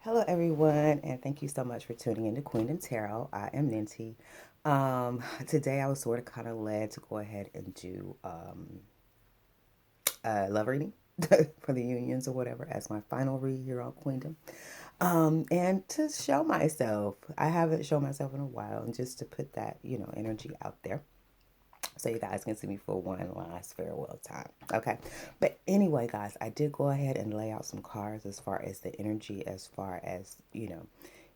Hello, everyone, and thank you so much for tuning in to Queendom Tarot. I am Ninty. Today, I was sort of kind of led to go ahead and do a love reading for the unions or whatever as my final read here on Queendom. And to show myself, I haven't shown myself in a while, and just to put that, energy out there so you guys can see me for one last farewell time. Okay. But anyway, guys, I did go ahead and lay out some cards as far as the energy, as far as,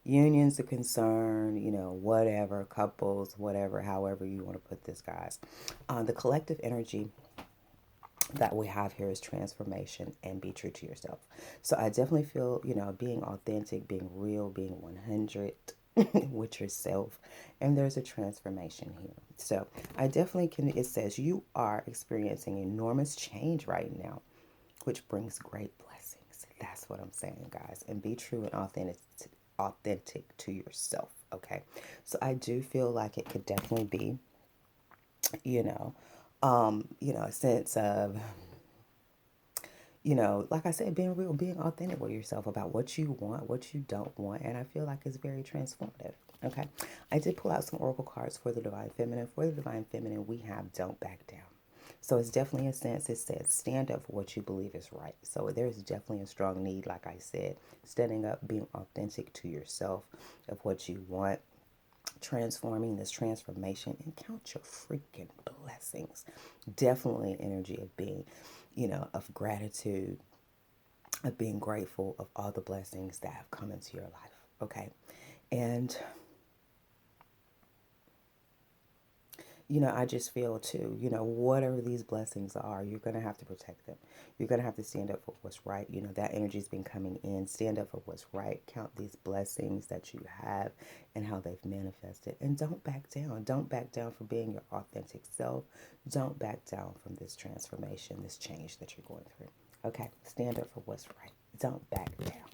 unions are concerned, whatever, couples, whatever, however you want to put this, guys. The collective energy that we have here is transformation and be true to yourself. So I definitely feel, being authentic, being real, being 100 with yourself, and there's a transformation here. So I definitely can, it says you are experiencing enormous change right now, which brings great blessings. That's what I'm saying, guys. And be true and authentic to yourself. Okay. So I do feel like it could definitely be, you know, a sense of, like I said, being real, being authentic with yourself about what you want, what you don't want. And I feel like it's very transformative. Okay. I did pull out some oracle cards for the Divine Feminine. For the Divine Feminine, we have Don't Back Down. So it's definitely a sense, it says stand up for what you believe is right. So there's definitely a strong need, like I said, standing up, being authentic to yourself of what you want, transforming this transformation, and count your freaking blessings. Definitely energy of being, of gratitude, of being grateful of all the blessings that have come into your life. Okay. And I just feel too, whatever these blessings are, you're going to have to protect them. You're going to have to stand up for what's right. That energy's been coming in. Stand up for what's right. Count these blessings that you have and how they've manifested. And don't back down. Don't back down from being your authentic self. Don't back down from this transformation, this change that you're going through. Okay? Stand up for what's right. Don't back down.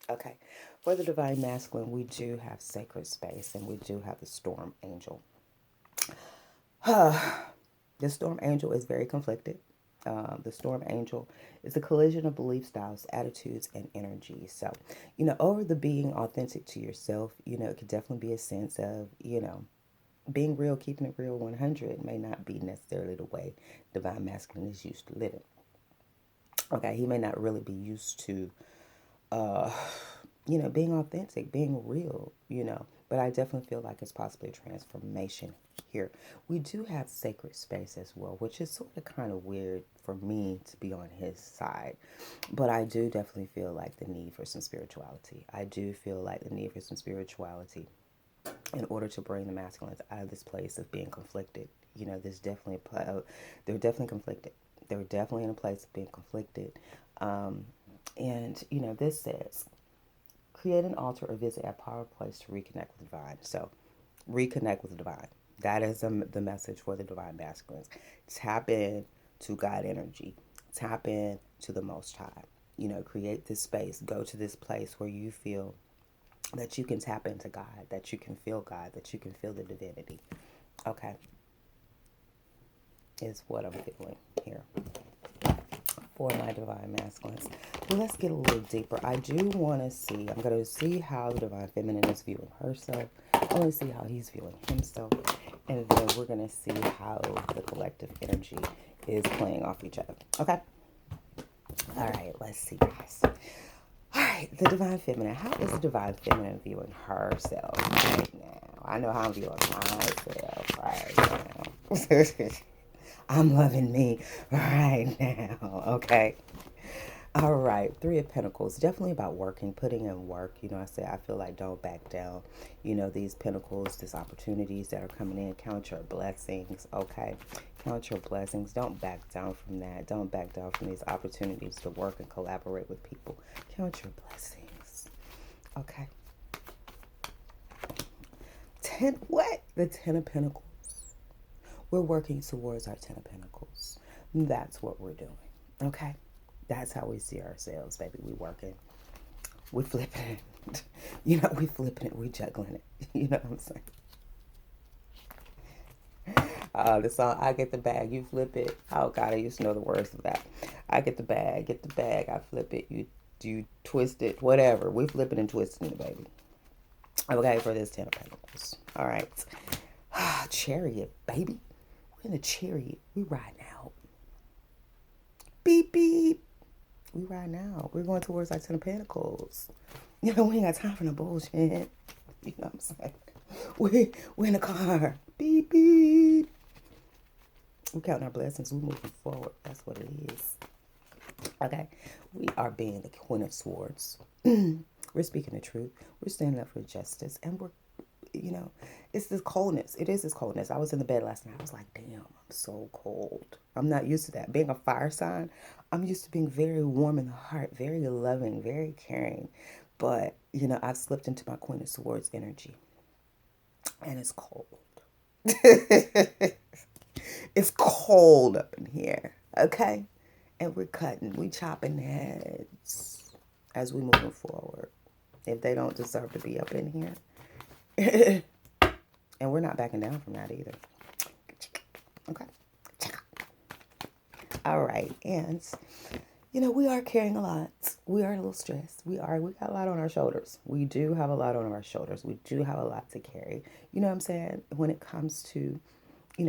Okay. For the Divine Masculine, we do have sacred space and we do have the Storm Angel. The Storm Angel is very conflicted. The Storm Angel is a collision of belief styles, attitudes, and energies. So, over the being authentic to yourself, it could definitely be a sense of, being real, keeping it real 100 may not be necessarily the way Divine Masculine is used to living. Okay, he may not really be used to being authentic, being real, But I definitely feel like it's possibly a transformation here. We do have sacred space as well, which is sort of kind of weird for me to be on his side. But I do definitely feel like the need for some spirituality. I do feel like the need for some spirituality in order to bring the masculines out of this place of being conflicted. There's definitely they're definitely conflicted. They're definitely in a place of being conflicted. And this says, create an altar or visit a power place to reconnect with the divine. So, reconnect with the divine. That is the message for the Divine Masculines. Tap in to God energy. Tap in to the Most High. Create this space. Go to this place where you feel that you can tap into God, that you can feel God, that you can feel the divinity. Okay. Is what I'm feeling here for my Divine Masculines. Let's get a little deeper. I do want to see, I'm going to see how the Divine Feminine is viewing herself. I want to see how he's viewing himself. And then we're going to see how the collective energy is playing off each other. Okay? All right, let's see, guys. All right, the Divine Feminine. How is the Divine Feminine viewing herself right now? I know how I'm viewing myself right now. I'm loving me right now, okay? All right, Three of Pentacles. Definitely about working, putting in work. I feel like don't back down. These pentacles, these opportunities that are coming in. Count your blessings, okay? Count your blessings. Don't back down from that. Don't back down from these opportunities to work and collaborate with people. Count your blessings, okay? The Ten of Pentacles. We're working towards our Ten of Pentacles. That's what we're doing, okay? That's how we see ourselves, baby. We working. We flipping it. We flipping it. We juggling it. You know what I'm saying? The song, I get the bag, you flip it. Oh, God, I used to know the words of that. I get the bag, I flip it, you you twist it, whatever. We flipping and twisting it, baby. Okay, for this Ten of Pentacles. All right. Chariot, baby. We're in a chariot. We riding out. Beep, beep. We riding out. We're going towards our Ten of Pentacles. We ain't got time for no bullshit. You know what I'm saying? We're in the car. Beep, beep. We counting our blessings. We're moving forward. That's what it is. Okay. We are being the Queen of Swords. We're speaking the truth. We're standing up for justice. And we're, it's this coldness. It is this coldness. I was in the bed last night. I was like, damn, I'm so cold. I'm not used to that. Being a fire sign, I'm used to being very warm in the heart, very loving, very caring. But, I've slipped into my Queen of Swords energy. And it's cold. It's cold up in here. Okay? And we're cutting. We chopping heads as we move forward. If they don't deserve to be up in here. And we're not backing down from that either. Okay. All right. And, we are carrying a lot. We are a little stressed. We got a lot on our shoulders. We do have a lot on our shoulders. We do have a lot to carry. You know what I'm saying? When it comes to,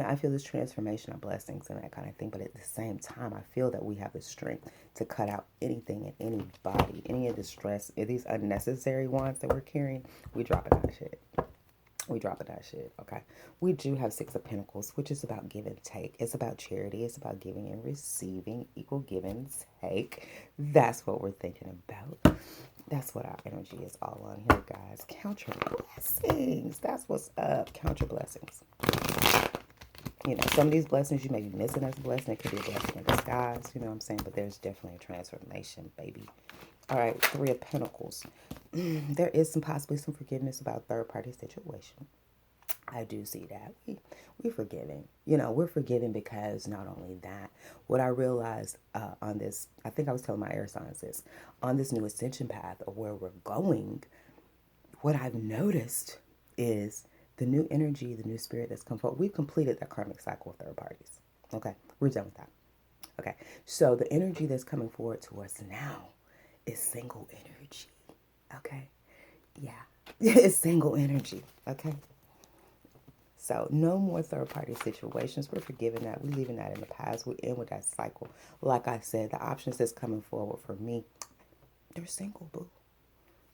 I feel this transformation of blessings and that kind of thing. But at the same time, I feel that we have the strength to cut out anything and anybody, any of the stress, these unnecessary ones that we're carrying. We dropping that shit. Okay? We do have Six of Pentacles, which is about give and take. It's about charity. It's about giving and receiving, equal give and take. That's what we're thinking about. That's what our energy is all on here, guys. Count your blessings. That's what's up. Count your blessings. Some of these blessings you may be missing as a blessing. It could be a blessing in disguise, you know what I'm saying? But there's definitely a transformation, baby. All right, Three of Pentacles. There is possibly some forgiveness about third-party situation. I do see that. We're forgiving. We're forgiving because not only that, what I realized on this, I think I was telling my air signs this, on this new ascension path of where we're going, what I've noticed is the new energy, the new spirit that's come forward. We've completed that karmic cycle of third parties. Okay, we're done with that. Okay, so the energy that's coming forward to us now is single energy. Okay, yeah, it's single energy. Okay, so no more third party situations. We're forgiving that. We're leaving that in the past. We're in with that cycle. Like I said, the options that's coming forward for me, they're single, boo.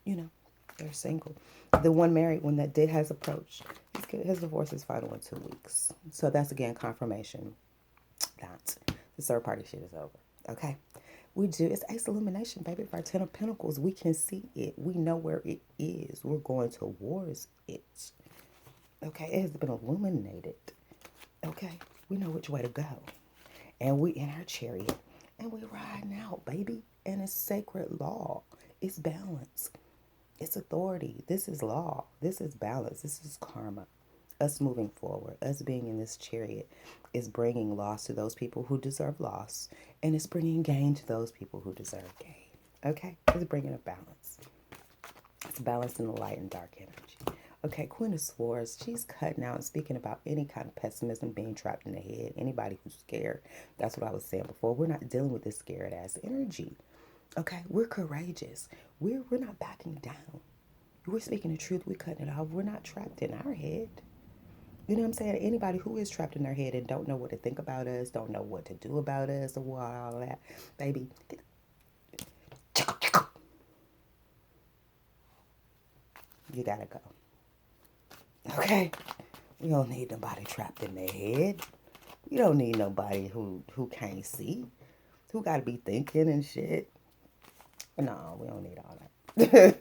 They're single. The one married one that has approached, his divorce is final in 2 weeks. So that's, again, confirmation that the third party shit is over. Okay? It's Ace Illumination, baby. For our Ten of Pentacles, we can see it. We know where it is. We're going towards it. Okay? It has been illuminated. Okay? We know which way to go. And we in our chariot. And we riding out, baby. And it's sacred law. It's balance. It's authority. This is law. This is balance. This is karma. Us moving forward, us being in this chariot is bringing loss to those people who deserve loss. And it's bringing gain to those people who deserve gain. Okay? It's bringing a balance. It's balancing the light and dark energy. Okay, Queen of Swords, she's cutting out and speaking about any kind of pessimism being trapped in the head. Anybody who's scared. That's what I was saying before. We're not dealing with this scared ass energy. Okay, we're courageous. We're not backing down. We're speaking the truth. We're cutting it off. We're not trapped in our head. You know what I'm saying? Anybody who is trapped in their head and don't know what to think about us, don't know what to do about us, or all that, baby, you gotta go. Okay? We don't need nobody trapped in their head. We don't need nobody who can't see, who gotta be thinking and shit. No, we don't need all that.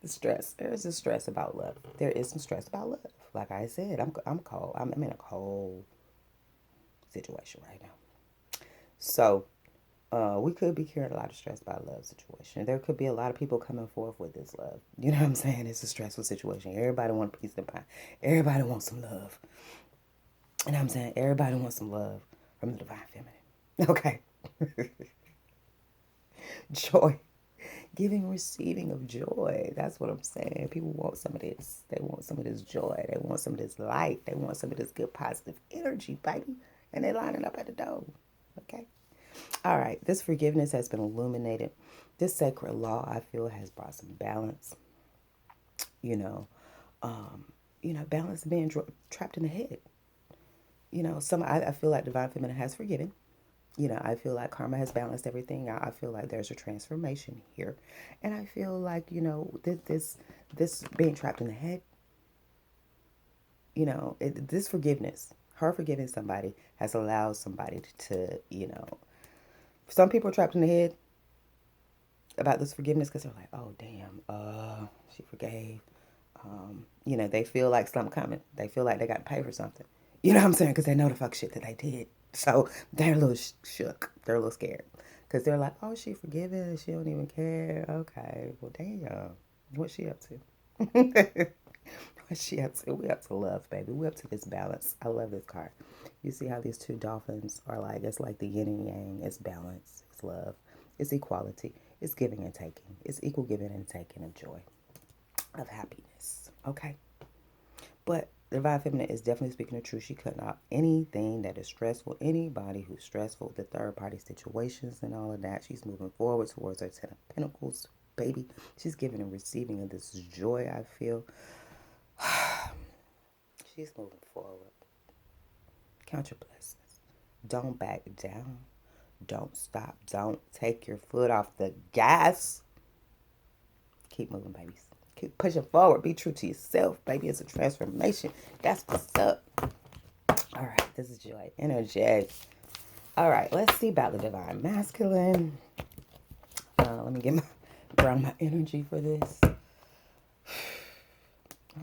The stress. There's a stress about love. There is some stress about love. Like I said, I'm cold. I'm in a cold situation right now. So, we could be carrying a lot of stress about love situation. There could be a lot of people coming forth with this love. You know what I'm saying? It's a stressful situation. Everybody wants peace and pie. Everybody wants some love. And I'm saying everybody wants some love from the divine feminine. Okay. Joy. Giving, receiving of joy. That's what I'm saying. People want some of this. They want some of this joy. They want some of this light. They want some of this good positive energy, baby. And they're lining up at the door. Okay? All right. This forgiveness has been illuminated. This sacred law, I feel, has brought some balance. You know, balance being trapped in the head. I feel like divine feminine has forgiven. I feel like karma has balanced everything out. I feel like there's a transformation here, and I feel like this being trapped in the head. This forgiveness, her forgiving somebody, has allowed somebody to some people are trapped in the head about this forgiveness because they're like, oh damn, she forgave. They feel like something coming. They feel like they got to pay for something. You know what I'm saying? Because they know the fuck shit that they did. So they're a little shook. They're a little scared. Because they're like, oh, she forgiven. She don't even care. Okay. Well, damn. What's she up to? What's she up to? We up to love, baby. We up to this balance. I love this card. You see how these two dolphins are like, it's like the yin and yang. It's balance. It's love. It's equality. It's giving and taking. It's equal giving and taking of joy, of happiness. Okay. But the divine feminine is definitely speaking the truth. She cutting out anything that is stressful, anybody who's stressful, the third party situations and all of that. She's moving forward towards her Ten of Pentacles, baby. She's giving and receiving of this joy, I feel. She's moving forward. Count your blessings. Don't back down. Don't stop. Don't take your foot off the gas. Keep moving, babies. Keep pushing forward. Be true to yourself, baby. It's a transformation. That's what's up. All right, this is Joy Energy. All right, let's see about the divine masculine. Let me get ground my energy for this.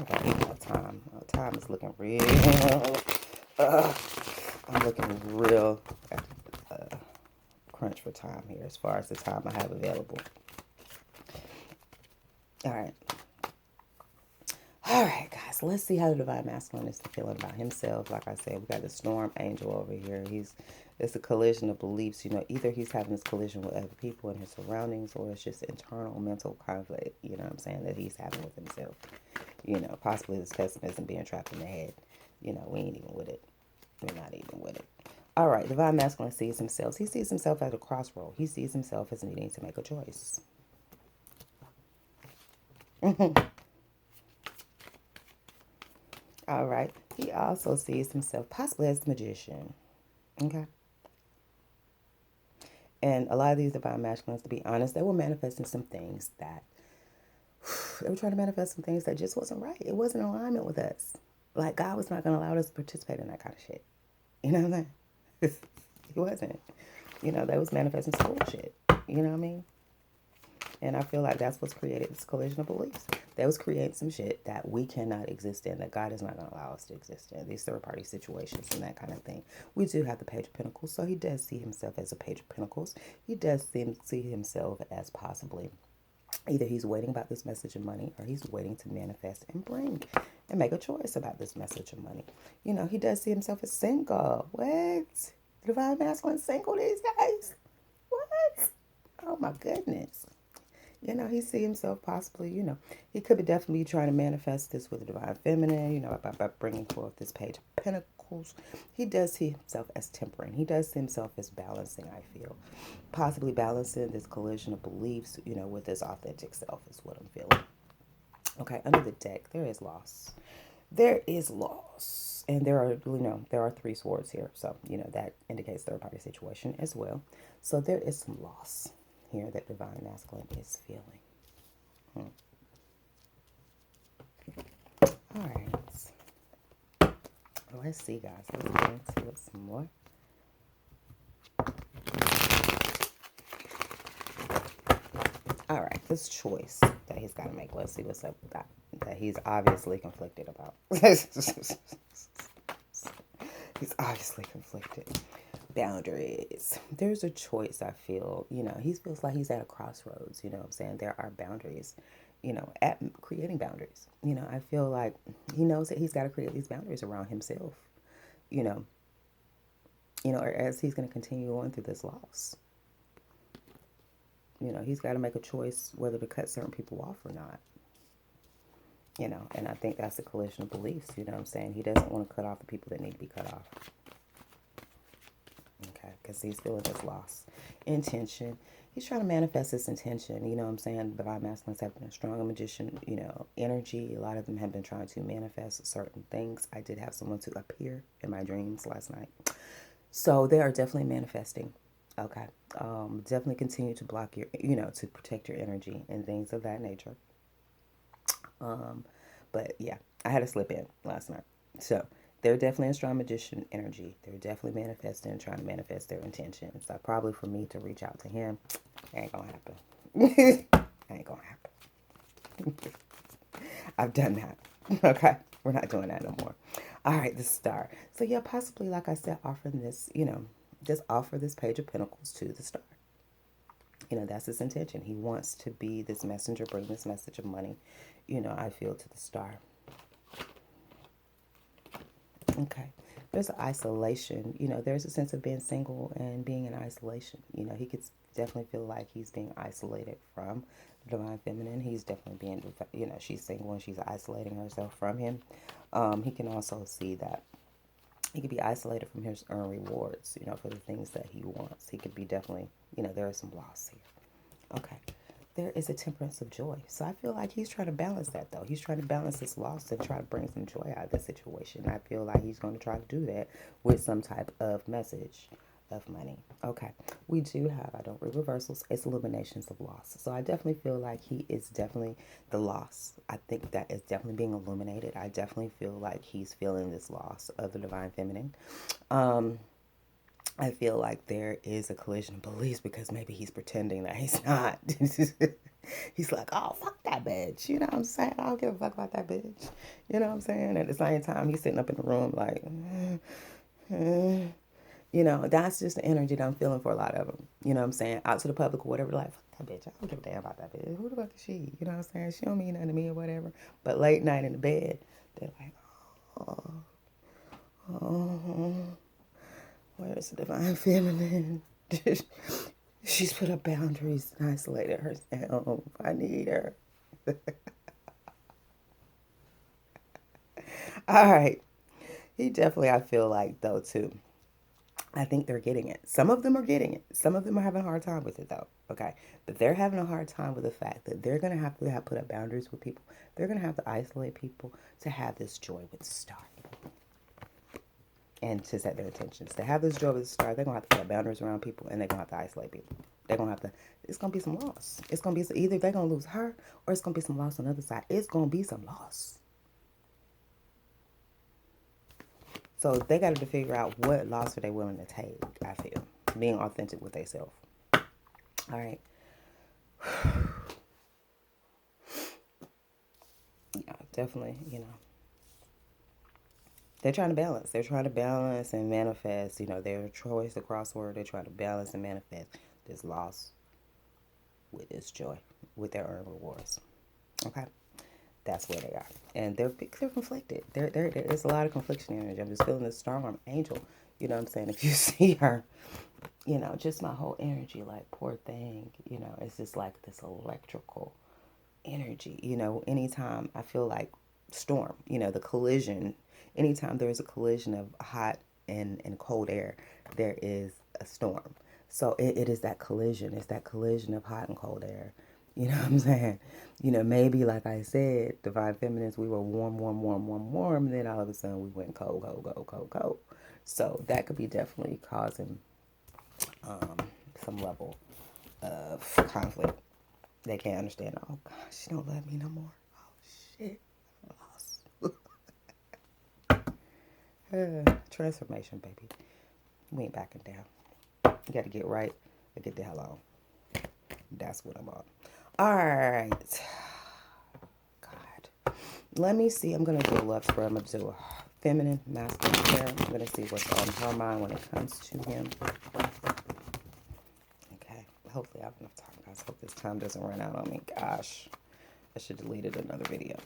Okay, time. Time is looking real. I'm looking real crunch for time here as far as the time I have available. All right. All right, guys, let's see how the divine masculine is feeling about himself. Like I said, we got the storm angel over here. It's a collision of beliefs. Either he's having this collision with other people in his surroundings, or it's just internal mental conflict, you know what I'm saying, that he's having with himself. Possibly this pessimism being trapped in the head. We ain't even with it. We're not even with it. All right, divine masculine sees himself. He sees himself at a crossroad. He sees himself as needing to make a choice. All right. He also sees himself possibly as the magician. Okay. And a lot of these divine masculines, to be honest, they were manifesting some things that they were trying to manifest some things that just wasn't right. It wasn't in alignment with us. Like God was not going to allow us to participate in that kind of shit. You know what I'm saying? He wasn't. They was manifesting some bullshit. You know what I mean? And I feel like that's what's created this collision of beliefs. That was creating some shit that we cannot exist in, that God is not going to allow us to exist in. These third-party situations and that kind of thing. We do have the Page of Pentacles, so he does see himself as a Page of Pentacles. He does see himself as possibly either he's waiting about this message of money, or he's waiting to manifest and bring and make a choice about this message of money. He does see himself as single. What? Divine masculine single these days? What? Oh my goodness. He see himself possibly, he could be definitely trying to manifest this with the divine feminine, by bringing forth this Page of Pentacles. He does see himself as tempering. He does see himself as balancing, I feel. Possibly balancing this collision of beliefs, with his authentic self is what I'm feeling. Okay, under the deck, there is loss. There is loss. And there are 3 swords here. So, that indicates third-party situation as well. So there is some loss here that divine masculine is feeling. All right. Let's see, guys. Let's get into it some more. All right. This choice that he's got to make. Let's see what's up with that. That he's obviously conflicted about. He's obviously conflicted. Boundaries. There's a choice, I feel. He feels like he's at a crossroads. What I'm saying? There are boundaries, at creating boundaries. I feel like he knows that he's got to create these boundaries around himself, or as he's going to continue on through this loss. He's got to make a choice whether to cut certain people off or not. And I think that's a collision of beliefs. What I'm saying? He doesn't want to cut off the people that need to be cut off. Okay. because he's feeling his loss. Intention. He's trying to manifest his intention. You know what I'm saying? Divine masculines have been a strong magician, energy. A lot of them have been trying to manifest certain things. I did have someone to appear in my dreams last night. So they are definitely manifesting. Okay. Definitely continue to block your, to protect your energy and things of that nature. But yeah, I had to slip in last night. So they're definitely a strong magician energy. They're definitely manifesting, trying to manifest their intentions. So probably for me to reach out to him, ain't gonna happen. Ain't gonna happen. I've done that. Okay, we're not doing that no more. All right, the star. So yeah, possibly like I said, offering this, just offer this Page of Pentacles to the star. That's his intention. He wants to be this messenger, bring this message of money, I feel, to the star. Okay. There's isolation. There's a sense of being single and being in isolation. He could definitely feel like he's being isolated from the divine feminine. He's definitely being, she's single and she's isolating herself from him. He can also see that he could be isolated from his earned rewards, for the things that he wants. He could be definitely, there is some loss here. Okay. There is a temperance of joy. So I feel like he's trying to balance that, though. He's trying to balance his loss and try to bring some joy out of the situation. I feel like he's going to try to do that with some type of message of money. Okay. We do have, I don't read reversals, it's illuminations of loss. So I definitely feel like he is definitely the loss. I think that is definitely being illuminated. I definitely feel like he's feeling this loss of the divine feminine. I feel like there is a collision of beliefs because maybe he's pretending that he's not. He's like, oh, fuck that bitch. You know what I'm saying? I don't give a fuck about that bitch. You know what I'm saying? At the same time, he's sitting up in the room like, that's just the energy that I'm feeling for a lot of them. You know what I'm saying? Out to the public or whatever, like, fuck that bitch. I don't give a damn about that bitch. Who the fuck is she? You know what I'm saying? She don't mean nothing to me or whatever. But late night in the bed, they're like, oh. Where's the divine feminine? She's put up boundaries and isolated herself. I need her. All right. He definitely, I feel like, though, too. I think they're getting it. Some of them are getting it. Some of them are having a hard time with it, though. Okay. But they're having a hard time with the fact that they're going to have put up boundaries with people. They're going to have to isolate people to have this joy with the star. And to set their intentions. To have this joy with the star, they're going to have to put boundaries around people and they're going to have to isolate people. They're going to have to, it's going to be some loss. It's going to be, either they're going to lose her or it's going to be some loss on the other side. It's going to be some loss. So they got to figure out what loss are they willing to take, I feel. Being authentic with themselves. All right. Yeah, definitely, They're trying to balance. They're trying to balance and manifest, their choice, the crossword. They're trying to balance and manifest this loss with this joy, with their earned rewards. Okay? That's where they are. And they're conflicted. There's a lot of confliction energy. I'm just feeling this strong-arm angel. You know what I'm saying? If you see her, just my whole energy, like, poor thing, it's just like this electrical energy. Anytime I feel like storm, the collision, anytime there's a collision of hot and cold air, there is a storm. So it is that collision. It's that collision of hot and cold air. You know what I'm saying? Maybe like I said, divine feminines, we were warm, warm, warm, warm, warm, and then all of a sudden we went cold, cold, cold, cold, cold. So that could be definitely causing some level of conflict. They can't understand. Oh gosh, she don't love me no more. Oh shit, I lost. Transformation, baby. We ain't backing down. You got to get right or get the hell on. That's what I'm on. All right. God, let me see. I'm gonna do a love spread. I'm gonna do a feminine, masculine pair. I'm gonna see what's on her mind when it comes to him. Okay. Hopefully I have enough time, guys. Hope this time doesn't run out on me. Gosh, I should have deleted another video.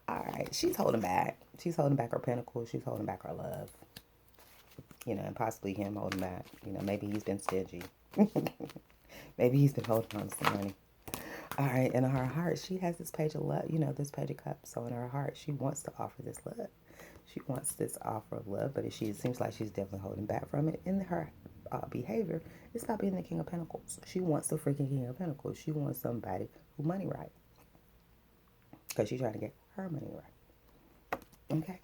All right, she's holding back. She's holding back her pentacles. She's holding back her love. And possibly him holding back. Maybe he's been stingy. Maybe he's been holding on to some money. All right, and in her heart, she has this page of love, this page of cups. So in her heart, she wants to offer this love. She wants this offer of love, but it seems like she's definitely holding back from it. In her behavior, it's about being the King of Pentacles. She wants the freaking King of Pentacles. She wants somebody who money right, because she's trying to get her money right. Okay.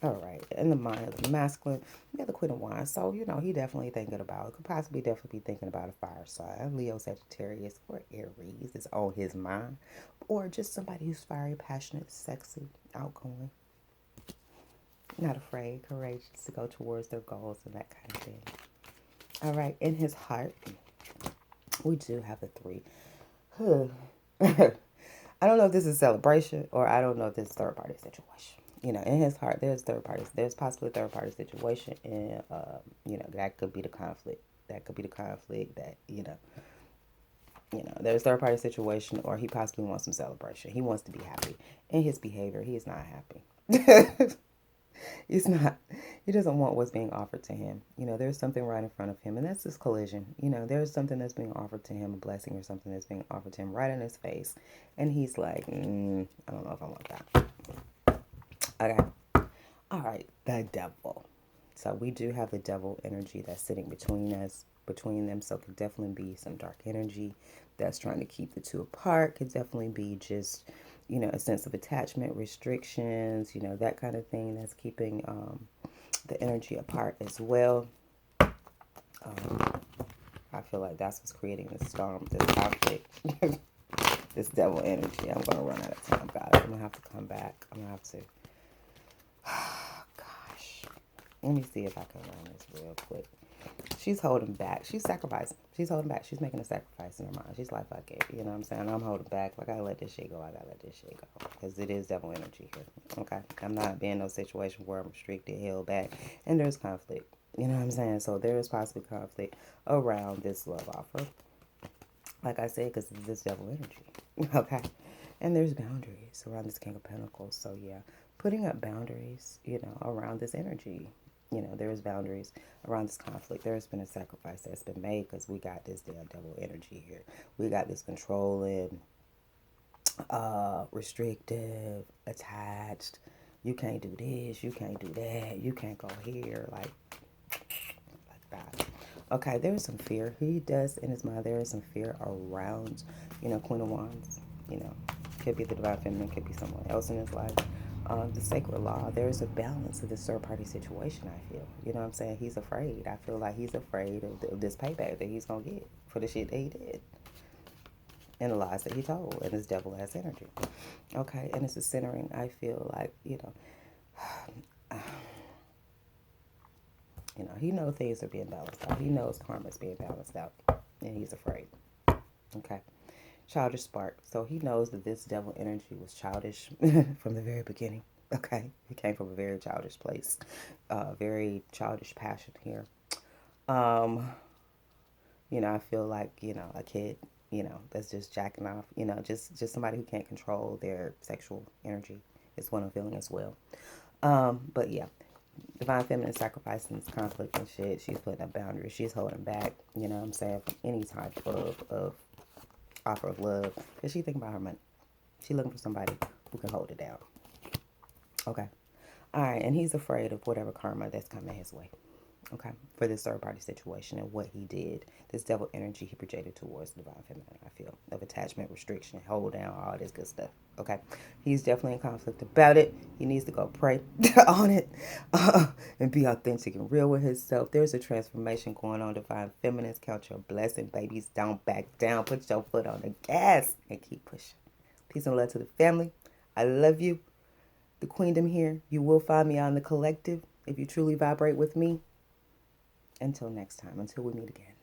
All right, in the mind of the masculine, we got the Queen of Wands. So, he definitely thinking about, could possibly definitely be thinking about a fire sign, Leo, Sagittarius, or Aries is on his mind. Or just somebody who's fiery, passionate, sexy, outgoing, not afraid, courageous to go towards their goals and that kind of thing. All right, in his heart, we do have the 3. I don't know if this is celebration or I don't know if this is third party situation. In his heart, there's third parties. There's possibly a third party situation, and that could be the conflict. That could be the conflict that there's third party situation, or he possibly wants some celebration. He wants to be happy. In his behavior, he is not happy. He's not. He doesn't want what's being offered to him. There's something right in front of him, and that's this collision. There's something that's being offered to him, a blessing or something that's being offered to him right in his face, and he's like, I don't know if I want that. Okay. All right, the devil. So we do have the devil energy that's sitting between them. So it could definitely be some dark energy that's trying to keep the two apart. Could definitely be just, a sense of attachment, restrictions, that kind of thing that's keeping the energy apart as well. I feel like that's what's creating this storm, this conflict, this devil energy. I'm going to run out of time, guys. I'm going to have to come back. I'm going to have to. Gosh. Let me see if I can run this real quick. She's holding back. She's sacrificing. She's holding back. She's making a sacrifice in her mind. She's like, fuck it. You know what I'm saying? I'm holding back. I gotta let this shit go. I gotta let this shit go. Because it is devil energy here. Okay? I'm not being in no situation where I'm restricted, held back. And there's conflict. You know what I'm saying? So there is possibly conflict around this love offer. Like I said, because this devil energy. Okay? And there's boundaries around this King of Pentacles. So yeah, putting up boundaries, around this energy. There's boundaries around this conflict. There's been a sacrifice that's been made because we got this damn devil energy here. We got this controlling, restrictive, attached. You can't do this. You can't do that. You can't go here. Like that. Okay, there's some fear. He does, in his mind, there is some fear around, Queen of Wands. Could be the Divine Feminine, could be someone else in his life. The sacred law, there's a balance of this third party situation, I feel. You know what I'm saying? He's afraid. I feel like he's afraid of this payback that he's going to get for the shit that he did. And the lies that he told. And this devil ass energy. Okay, and it's a centering. I feel like, he knows things are being balanced out. He knows karma's being balanced out. And he's afraid. Okay. Childish spark. So he knows that this devil energy was childish from the very beginning. Okay. It came from a very childish place. Very childish passion here. I feel like, a kid, that's just jacking off, just somebody who can't control their sexual energy is what I'm feeling as well. But yeah, Divine Feminine sacrificing this conflict and shit. She's putting up boundaries. She's holding back, from any type of offer of love. Because she thinking about her money. She looking for somebody who can hold it down. Okay. All right. And he's afraid of whatever karma that's coming his way. Okay. For this third party situation and what he did. This devil energy he projected towards the Divine Feminine, I feel. Of attachment, restriction, hold down, all this good stuff. Okay. He's definitely in conflict about it. He needs to go pray on it. And be authentic and real with himself. There's a transformation going on. Divine Feminines, count your blessing, babies. Don't back down. Put your foot on the gas and keep pushing. Peace and love to the family. I love you. The Queendom here. You will find me on the collective if you truly vibrate with me. Until next time. Until we meet again.